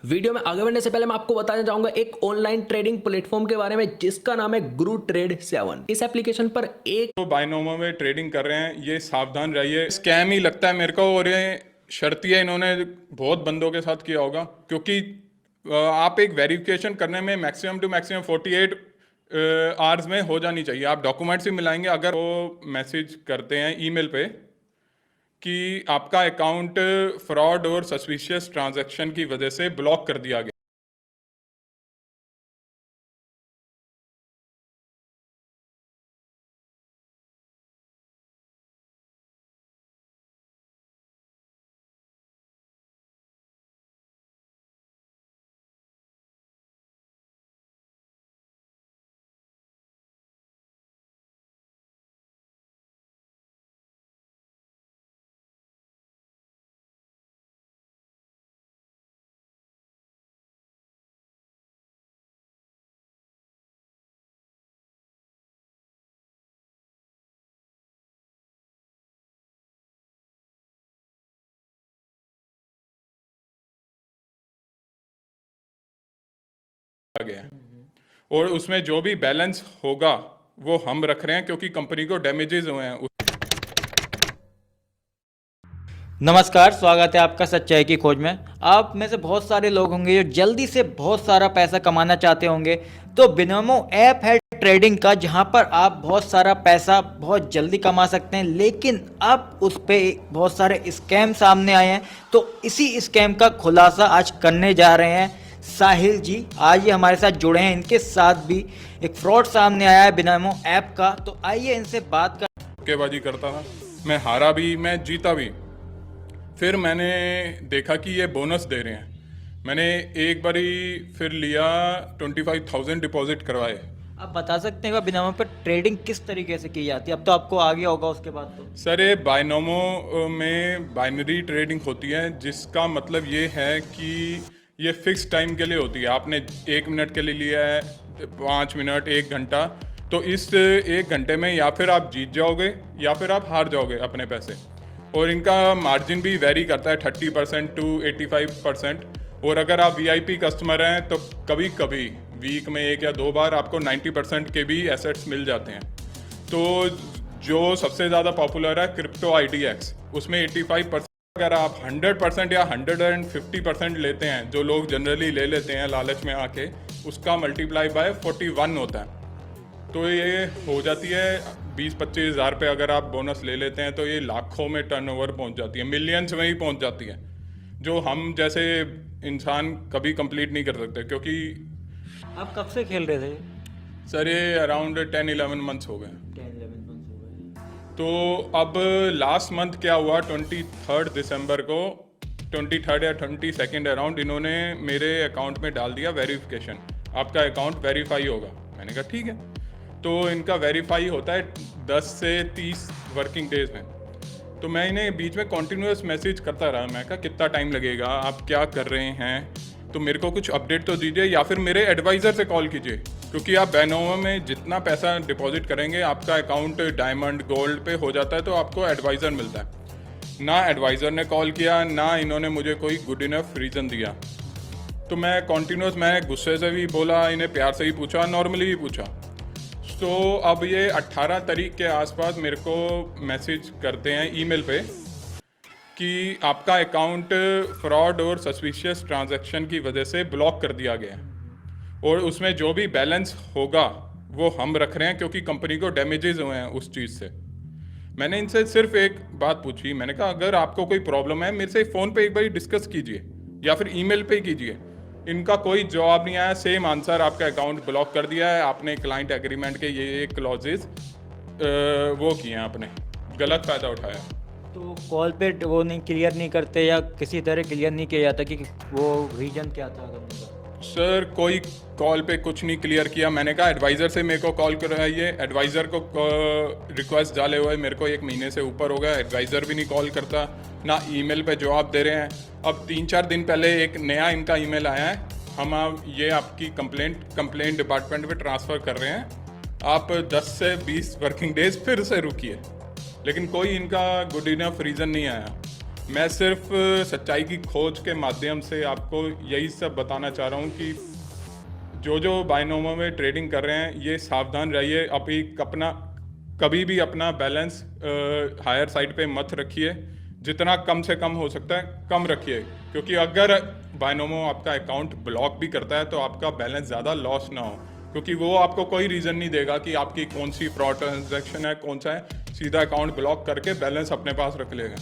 Video में आगे बढ़ने से पहले मैं आपको बताना चाहूंगा एक ऑनलाइन ट्रेडिंग प्लेटफॉर्म के बारे में जिसका नाम है गुरु ट्रेड 7। इस एप्लीकेशन पर एक तो बाइनोमो में ट्रेडिंग कर रहे हैं, ये सावधान रहिए। स्कैम ही लगता है मेरे को, और ये शर्तिया इन्होंने बहुत बंदों के साथ किया होगा, क्योंकि आप एक वेरिफिकेशन करने में मैक्सिमम टू मैक्सिमम 48 आवर्स में हो जानी चाहिए। आप डॉक्यूमेंट्स ही मिलाएंगे। अगर वो मैसेज करते हैं ईमेल पे कि आपका अकाउंट फ्रॉड और सस्पिशियस ट्रांजैक्शन की वजह से ब्लॉक कर दिया गया गया है, और उसमें जो भी बैलेंस होगा वो हम रख रहे हैं, क्योंकि कंपनी को डैमेजेस हुए हैं। नमस्कार, स्वागत है आपका सच्चाई की खोज में। आप में से बहुत सारे लोग होंगे जो जल्दी से बहुत सारा पैसा कमाना चाहते होंगे। तो बिनोमो ऐप है ट्रेडिंग का, जहां पर आप बहुत सारा पैसा बहुत जल्दी कमा सकते हैं, लेकिन अब उस पर बहुत सारे स्कैम सामने आए हैं। तो इसी स्कैम का खुलासा आज करने जा रहे हैं साहिल जी। आज ये हमारे साथ जुड़े हैं, इनके साथ भी एक फ्रॉड सामने आया है बिनोमो ऐप का। तो आइए इनसे बात कर। धोखेबाजी करता था, मैं हारा भी, मैं जीता भी। फिर मैंने देखा कि ये बोनस दे रहे हैं। मैंने एक बारी फिर लिया, 25,000 डिपॉजिट करवाए। आप बता सकते हैं बिनोमो पर ट्रेडिंग किस तरीके से की जाती है? अब तो आपको आ गया होगा उसके बाद। तो सर, ये बाइनोमो में बाइनरी ट्रेडिंग होती है, जिसका मतलब ये है कि ये फिक्स टाइम के लिए होती है। आपने 1 मिनट के लिए लिया है, 5 मिनट, 1 घंटा, तो इस 1 घंटे में या फिर आप जीत जाओगे या फिर आप हार जाओगे अपने पैसे। और इनका मार्जिन भी वेरी करता है 30% टू 85%। और अगर आप वीआईपी कस्टमर हैं तो कभी कभी वीक में 1 या 2 बार आपको 90% के भी एसेट्स मिल जाते हैं। तो जो सबसे ज़्यादा पॉपुलर है क्रिप्टो IDX, उसमें 85%। अगर आप 100% या 150% लेते हैं, जो लोग जनरली ले लेते हैं लालच में आके, उसका मल्टीप्लाई बाय 41 होता है। तो ये हो जाती है 20-25 हज़ार पे। अगर आप बोनस ले लेते हैं तो ये लाखों में टर्नओवर पहुंच जाती है, मिलियंस में ही पहुंच जाती है, जो हम जैसे इंसान कभी कंप्लीट नहीं कर सकते। क्योंकि आप कब से खेल रहे थे? सर, ये अराउंड 10-11 मंथ्स हो गए। 10-11 मंथ्स हो गए। तो अब लास्ट मंथ क्या हुआ, 23 दिसंबर को, 23 या 22 अराउंड, इन्होंने मेरे अकाउंट में डाल दिया वेरिफिकेशन, आपका अकाउंट वेरीफाई होगा। मैंने कहा ठीक है। तो इनका वेरीफाई होता है 10 से 30 वर्किंग डेज में। तो मैं इन्हें बीच में कॉन्टीन्यूस मैसेज करता रहा। मैं कहा कितना टाइम लगेगा, आप क्या कर रहे हैं, तो मेरे को कुछ अपडेट तो दीजिए, या फिर मेरे एडवाइज़र से कॉल कीजिए। क्योंकि आप बाइनोमो में जितना पैसा डिपॉजिट करेंगे, आपका अकाउंट डायमंड गोल्ड पे हो जाता है, तो आपको एडवाइज़र मिलता है। ना एडवाइज़र ने कॉल किया, ना इन्होंने मुझे कोई गुड इनफ रीज़न दिया। तो मैं गुस्से से भी बोला, इन्हें प्यार से ही पूछा, नॉर्मली ही पूछा। तो अब ये 18 तारीख के आसपास मेरे को मैसेज करते हैं ईमेल पे कि आपका अकाउंट फ्रॉड और सस्पिशियस ट्रांजैक्शन की वजह से ब्लॉक कर दिया गया है, और उसमें जो भी बैलेंस होगा वो हम रख रहे हैं, क्योंकि कंपनी को डैमेजेस हुए हैं उस चीज़ से। मैंने इनसे सिर्फ एक बात पूछी, मैंने कहा अगर आपको कोई प्रॉब्लम है मेरे से फ़ोन पे एक बार डिस्कस कीजिए या फिर ईमेल पे कीजिए। इनका कोई जवाब नहीं आया, सेम आंसर, आपका अकाउंट ब्लॉक कर दिया है, आपने क्लाइंट एग्रीमेंट के ये क्लॉजेज वो किए हैं, आपने गलत फ़ायदा उठाया। तो कॉल पे वो नहीं क्लियर नहीं करते, या किसी तरह क्लियर नहीं किया जाता कि वो रीजन क्या था करने का? सर, कोई कॉल पे कुछ नहीं क्लियर किया। मैंने कहा एडवाइज़र से मेरे को कॉल करवाइए। एडवाइज़र को रिक्वेस्ट डाले हुए मेरे को 1 महीने से ऊपर हो गया, एडवाइज़र भी नहीं कॉल करता, ना ईमेल पे जवाब दे रहे हैं। अब 3-4 दिन पहले एक नया इनका ईमेल आया है, हम ये आपकी कंप्लेंट डिपार्टमेंट में ट्रांसफ़र कर रहे हैं, आप 10 से 20 वर्किंग डेज फिर से रुकिए। लेकिन कोई इनका गुड इनफ रीज़न नहीं आया। मैं सिर्फ सच्चाई की खोज के माध्यम से आपको यही सब बताना चाह रहा हूँ कि जो बाइनोमो में ट्रेडिंग कर रहे हैं ये सावधान रहिए। कभी भी अपना बैलेंस हायर साइड पे मत रखिए, जितना कम से कम हो सकता है कम रखिए, क्योंकि अगर बाइनोमो आपका अकाउंट ब्लॉक भी करता है तो आपका बैलेंस ज़्यादा लॉस ना हो, क्योंकि वो आपको कोई रीज़न नहीं देगा कि आपकी कौन सी फ्रॉड ट्रांजैक्शन है, कौन सा है, सीधा अकाउंट ब्लॉक करके बैलेंस अपने पास रख लेगा।